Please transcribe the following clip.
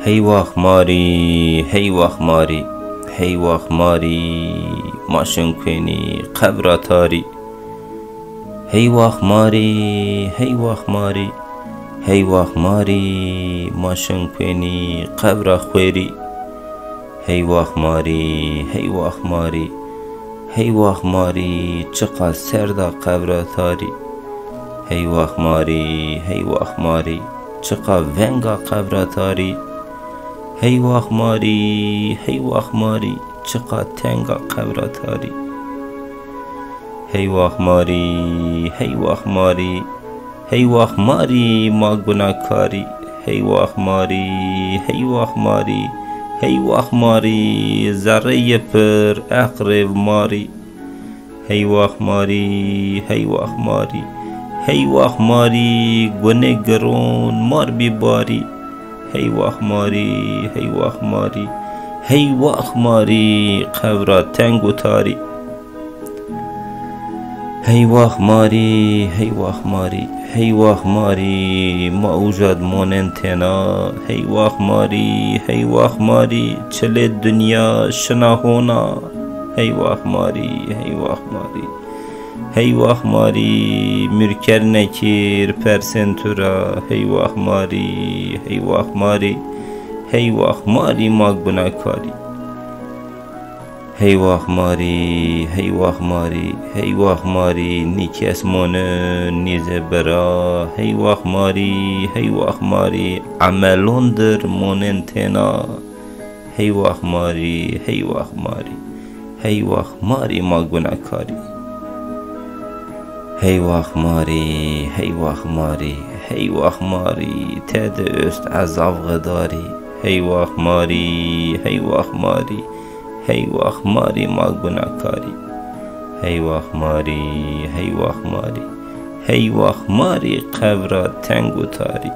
هی واخ ماری هی واخ ماری هی واخ ماری ماشن کوینی قبر تاری هی واخ ماری هی واخ ماری هی واخ ماری ماشن کوینی قبر خویری هی واخ ماری هی واخ ماری هی واخ ماری چقا سردا قبر تاری هی واخ ماری هی واخ ماری چقا ونگا قبر تاری هی واخ ماری هی واخ ماری چقا تنگا قبر تاری هی واخ ماری هی واخ ماری هی واخ ماری ما گناهکاری هی واخ ماری هی واخ ماری هی واخ ماری ذره پر اقرب ماری هی واخ ماری هی واخ ماری هی واخ ماری گنه گرون مار بیباری هی واخ ماری هی واخ ماری هی واخ ماری قبر تنگ و تاری هی واخ ماری هی واخ ماری هی واخ ماری ما اوجد مونن تنا هی واخ ماری هی واخ ماری چله دنیا شنا ہونا هی واخ ماری هی واخ ماری هی واخ ماری مرکر نکیر پرسنتورا هی واخ ماری هی واخ ماری هی واخ ماری ما گناهکاری هی واخ ماری هی واخ ماری هی واخ ماری نیکی اسمونه نیزه برا هی واخ ماری هی واخ ماری عملون در مونن تنا هی واخ ماری هی واخ ماری هی واخ ماری ما گناهکاری هی واخ ماری هی واخ ماری هی واخ ماری تد است عذاب غداری هی واخ ماری هی واخ ماری هی واخ ماری ما گناهکاری هی واخ ماری هی واخ ماری هی واخ ماری قبر تنگ و تاری